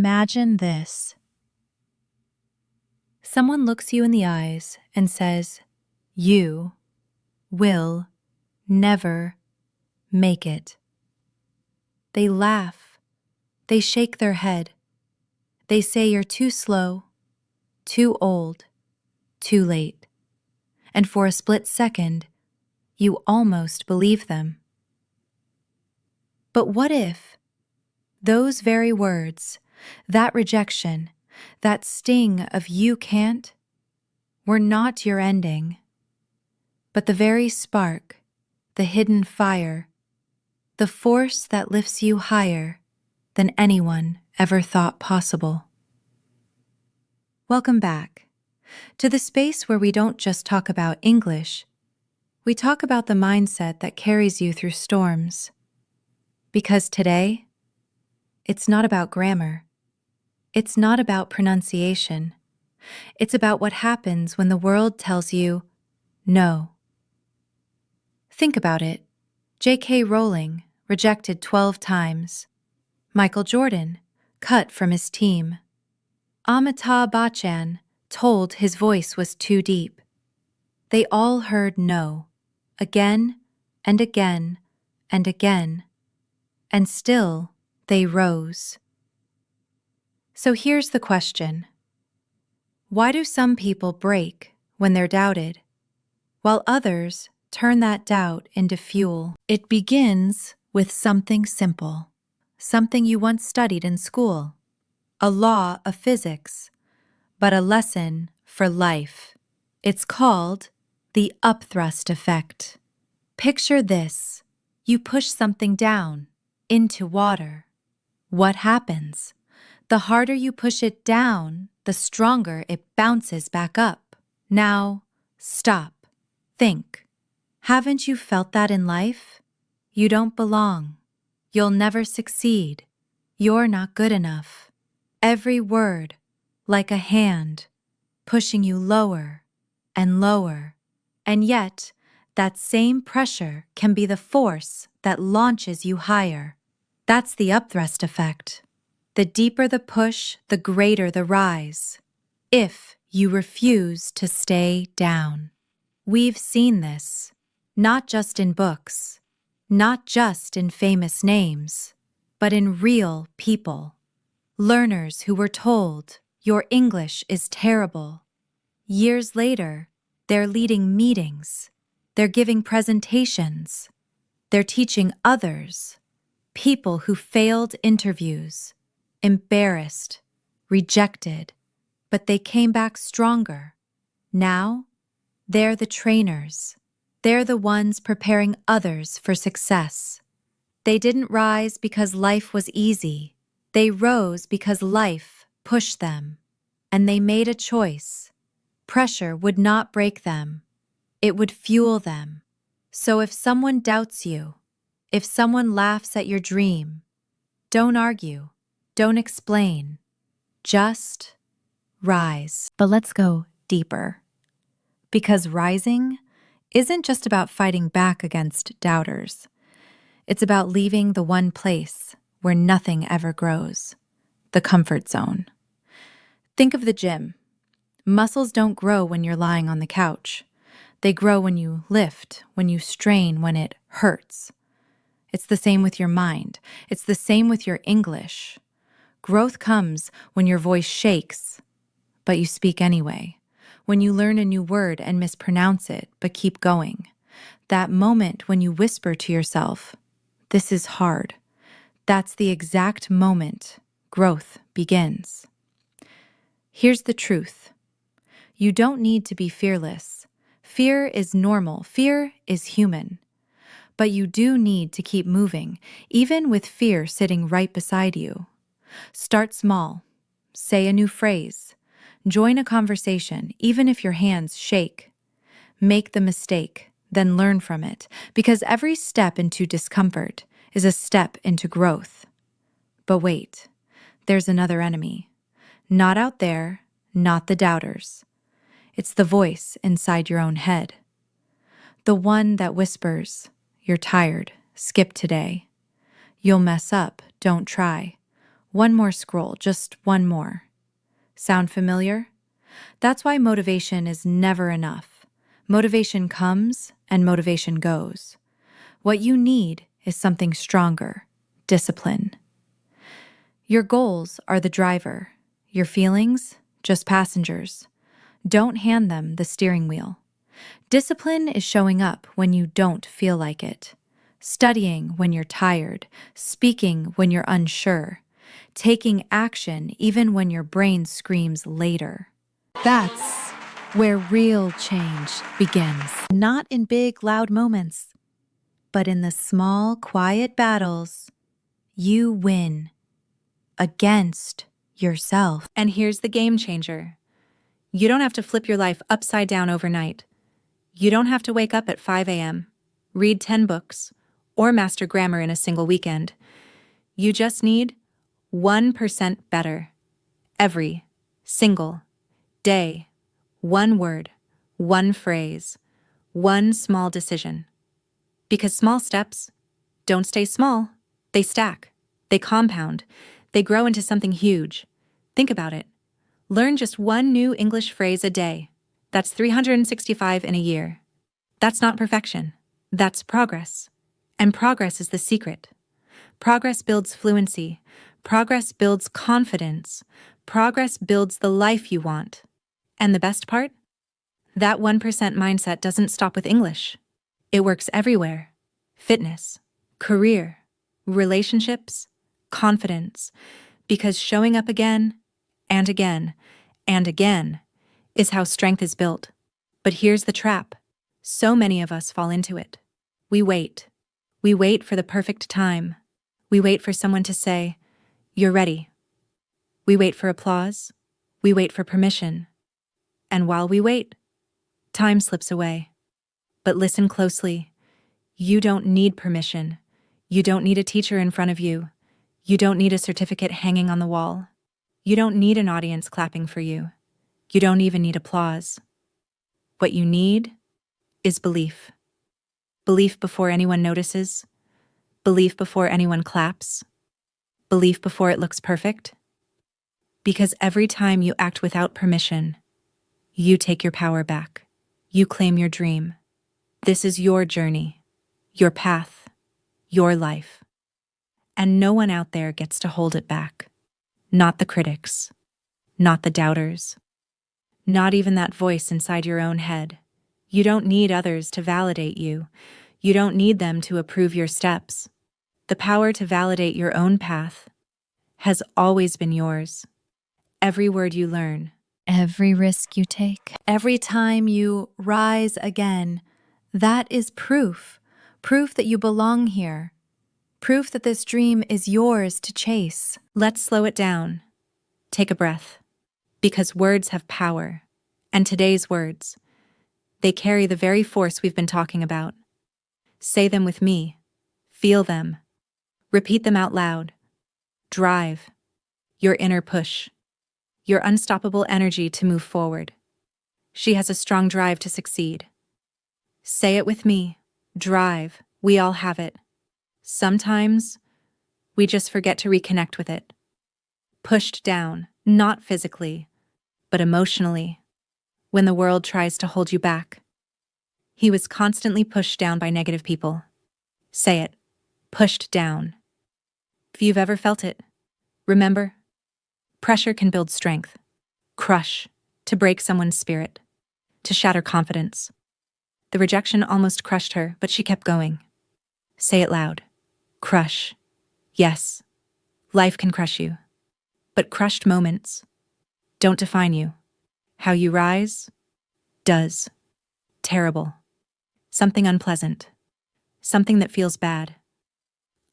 Imagine this. Someone looks you in the eyes and says, "You will never make it." They laugh. They shake their head. They say you're too slow, too old, too late. And for a split second, you almost believe them. But what if those very words, that rejection, that sting of "you can't," were not your ending, but the very spark, the hidden fire, the force that lifts you higher than anyone ever thought possible? Welcome back to the space where we don't just talk about English, we talk about the mindset that carries you through storms. Because today, it's not about grammar. It's not about pronunciation. It's about what happens when the world tells you no. Think about it. J.K. Rowling rejected 12 times. Michael Jordan cut from his team. Amitabh Bachchan told his voice was too deep. They all heard no, again and again and again, and still they rose. So here's the question. Why do some people break when they're doubted, while others turn that doubt into fuel? It begins with something simple, something you once studied in school, a law of physics, but a lesson for life. It's called the Upthrust Effect. Picture this. You push something down into water. What happens? The harder you push it down, the stronger it bounces back up. Now, stop. Think. Haven't you felt that in life? You don't belong. You'll never succeed. You're not good enough. Every word, like a hand, pushing you lower and lower. And yet, that same pressure can be the force that launches you higher. That's the Upthrust Effect. The deeper the push, the greater the rise, if you refuse to stay down. We've seen this, not just in books, not just in famous names, but in real people. Learners who were told, "Your English is terrible." Years later, they're leading meetings, they're giving presentations, they're teaching others, people who failed interviews, embarrassed, rejected, but they came back stronger. Now, they're the trainers. They're the ones preparing others for success. They didn't rise because life was easy. They rose because life pushed them. And they made a choice. Pressure would not break them. It would fuel them. So if someone doubts you, if someone laughs at your dream, don't argue. Don't explain. Just rise. But let's go deeper. Because rising isn't just about fighting back against doubters. It's about leaving the one place where nothing ever grows, the comfort zone. Think of the gym. Muscles don't grow when you're lying on the couch. They grow when you lift, when you strain, when it hurts. It's the same with your mind. It's the same with your English. Growth comes when your voice shakes, but you speak anyway. When you learn a new word and mispronounce it, but keep going. That moment when you whisper to yourself, "This is hard." That's the exact moment growth begins. Here's the truth. You don't need to be fearless. Fear is normal. Fear is human. But you do need to keep moving, even with fear sitting right beside you. Start small. Say a new phrase. Join a conversation, even if your hands shake. Make the mistake, then learn from it, because every step into discomfort is a step into growth. But wait, there's another enemy. Not out there, not the doubters. It's the voice inside your own head. The one that whispers, "You're tired, skip today. You'll mess up, don't try. One more scroll, just one more. Sound familiar? That's why motivation is never enough. Motivation comes and motivation goes. What you need is something stronger, discipline. Your goals are the driver, your feelings, just passengers. Don't hand them the steering wheel. Discipline is showing up when you don't feel like it, studying when you're tired, speaking when you're unsure, taking action even when your brain screams later. That's where real change begins. Not in big, loud moments, but in the small, quiet battles you win against yourself. And here's the game changer. You don't have to flip your life upside down overnight. You don't have to wake up at 5 a.m., read 10 books, or master grammar in a single weekend. You just need 1% better every single day. One word, one phrase, one small decision. Because small steps don't stay small, they stack, they compound, they grow into something huge. Think about it. Learn just one new English phrase a day. That's 365 in a year. That's not perfection. That's progress. And progress is the secret. Progress builds fluency. Progress builds confidence. Progress builds the life you want. And the best part? That 1% mindset doesn't stop with English. It works everywhere. Fitness, career, relationships, confidence. Because showing up again and again and again is how strength is built. But here's the trap. So many of us fall into it. We wait. We wait for the perfect time. We wait for someone to say, "You're ready." We wait for applause. We wait for permission. And while we wait, time slips away. But listen closely. You don't need permission. You don't need a teacher in front of you. You don't need a certificate hanging on the wall. You don't need an audience clapping for you. You don't even need applause. What you need is belief. Belief before anyone notices. Belief before anyone claps. Belief before it looks perfect. Because every time you act without permission, you take your power back. You claim your dream. This is your journey, your path, your life. And no one out there gets to hold it back. Not the critics, not the doubters, not even that voice inside your own head. You don't need others to validate you. You don't need them to approve your steps. The power to validate your own path has always been yours. Every word you learn, every risk you take, every time you rise again, that is proof. Proof that you belong here. Proof that this dream is yours to chase. Let's slow it down. Take a breath. Because words have power. And today's words, they carry the very force we've been talking about. Say them with me. Feel them. Repeat them out loud. Drive. Your inner push. Your unstoppable energy to move forward. She has a strong drive to succeed. Say it with me. Drive. We all have it. Sometimes, we just forget to reconnect with it. Pushed down, not physically, but emotionally, when the world tries to hold you back. He was constantly pushed down by negative people. Say it. Pushed down. If you've ever felt it, remember, pressure can build strength, crush, to break someone's spirit, to shatter confidence. The rejection almost crushed her, but she kept going. Say it loud. Crush. Yes, life can crush you. But crushed moments don't define you. How you rise does. Terrible. Something unpleasant. Something that feels bad.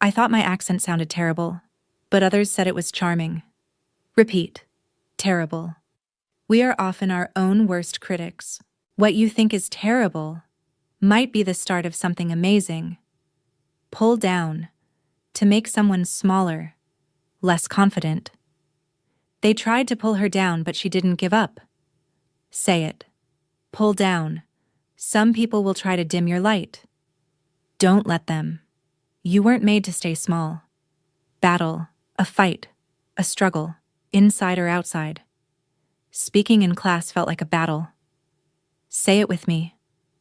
I thought my accent sounded terrible, but others said it was charming. Repeat. Terrible. We are often our own worst critics. What you think is terrible might be the start of something amazing. Pull down to make someone smaller, less confident. They tried to pull her down, but she didn't give up. Say it. Pull down. Some people will try to dim your light. Don't let them. You weren't made to stay small. Battle, a fight, a struggle, inside or outside. Speaking in class felt like a battle. Say it with me.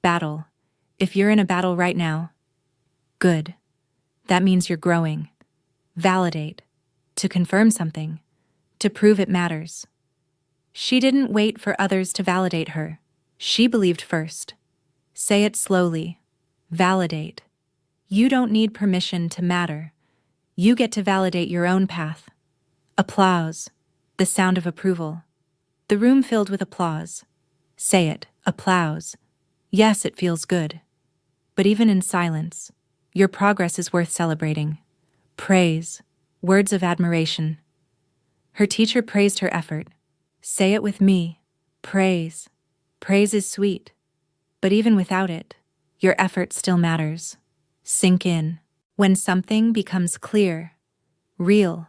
Battle. If you're in a battle right now, good. That means you're growing. Validate. To confirm something. To prove it matters. She didn't wait for others to validate her. She believed first. Say it slowly. Validate. You don't need permission to matter. You get to validate your own path. Applause. The sound of approval. The room filled with applause. Say it. Applause. Yes, it feels good. But even in silence, your progress is worth celebrating. Praise. Words of admiration. Her teacher praised her effort. Say it with me. Praise. Praise is sweet. But even without it, your effort still matters. Sink in. When something becomes clear, real.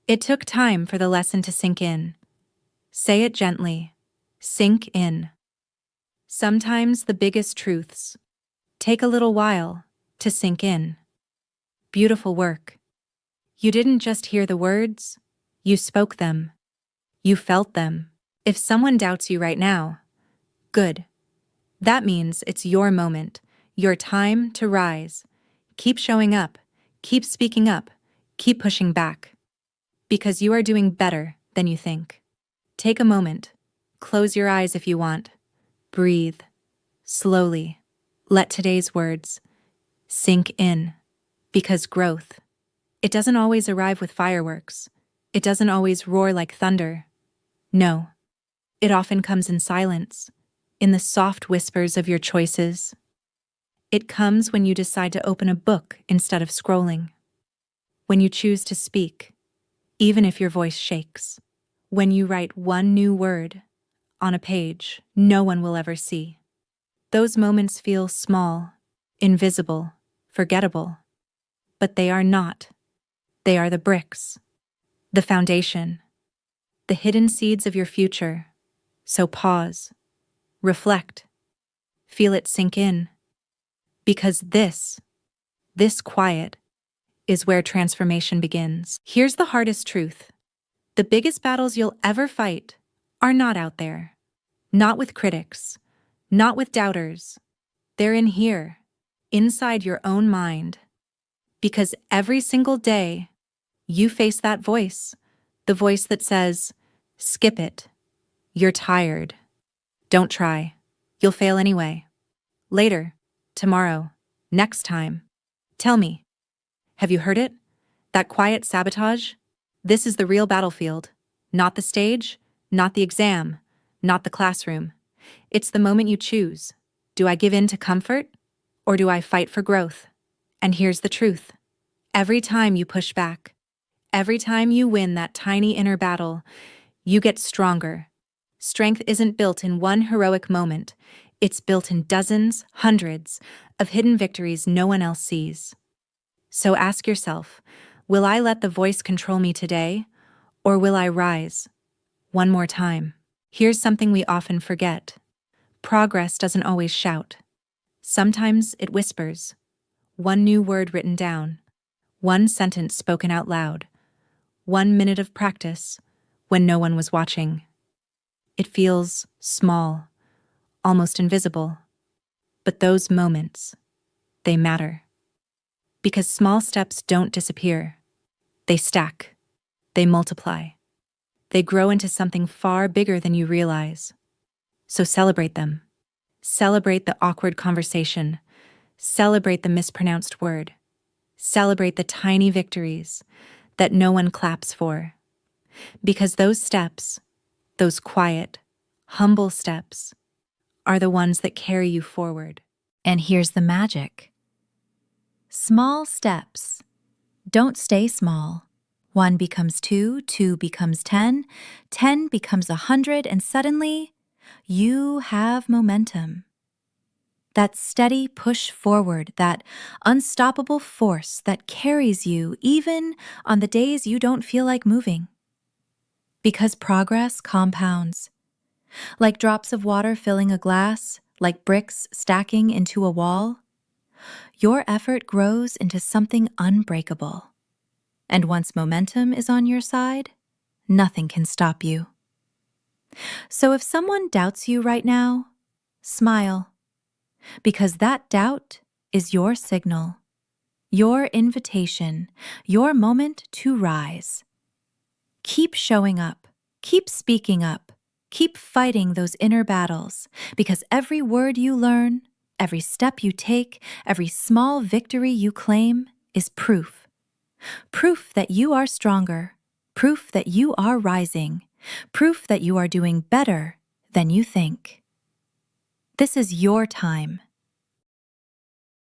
It took time for the lesson to sink in. Say it gently. Sink in. Sometimes the biggest truths take a little while to sink in. Beautiful work. You didn't just hear the words, you spoke them. You felt them. If someone doubts you right now, good. That means it's your moment, your time to rise. Keep showing up, keep speaking up, keep pushing back. Because you are doing better than you think. Take a moment. Close your eyes if you want. Breathe. Slowly. Let today's words sink in. Because growth, it doesn't always arrive with fireworks. It doesn't always roar like thunder. No. It often comes in silence, in the soft whispers of your choices. It comes when you decide to open a book instead of scrolling. When you choose to speak, even if your voice shakes. When you write one new word on a page no one will ever see. Those moments feel small, invisible, forgettable. But they are not. They are the bricks, the foundation, the hidden seeds of your future. So pause, reflect, feel it sink in. Because this quiet, is where transformation begins. Here's the hardest truth. The biggest battles you'll ever fight are not out there. Not with critics, not with doubters. They're in here, inside your own mind. Because every single day, you face that voice, the voice that says, skip it. You're tired. Don't try. You'll fail anyway. Later, tomorrow, next time. Tell me, have you heard it? That quiet sabotage? This is the real battlefield. Not the stage, not the exam, not the classroom. It's the moment you choose. Do I give in to comfort, or do I fight for growth? And here's the truth. Every time you push back, every time you win that tiny inner battle, you get stronger. Strength isn't built in one heroic moment. It's built in dozens, hundreds of hidden victories no one else sees. So ask yourself, will I let the voice control me today, or will I rise? One more time. Here's something we often forget. Progress doesn't always shout. Sometimes it whispers. One new word written down. One sentence spoken out loud. 1 minute of practice when no one was watching. It feels small, almost invisible. But those moments, they matter. Because small steps don't disappear. They stack. They multiply. They grow into something far bigger than you realize. So celebrate them. Celebrate the awkward conversation. Celebrate the mispronounced word. Celebrate the tiny victories that no one claps for. Because those steps, those quiet, humble steps, are the ones that carry you forward. And here's the magic. Small steps don't stay small. 1 becomes 2, 2 becomes 10, 10 becomes 100, and suddenly, you have momentum. That steady push forward, that unstoppable force that carries you even on the days you don't feel like moving. Because progress compounds. Like drops of water filling a glass, like bricks stacking into a wall, your effort grows into something unbreakable. And once momentum is on your side, nothing can stop you. So if someone doubts you right now, smile, because that doubt is your signal, your invitation, your moment to rise. Keep showing up, keep speaking up, keep fighting those inner battles, because every word you learn, every step you take, every small victory you claim is proof. Proof that you are stronger, proof that you are rising, proof that you are doing better than you think. This is your time.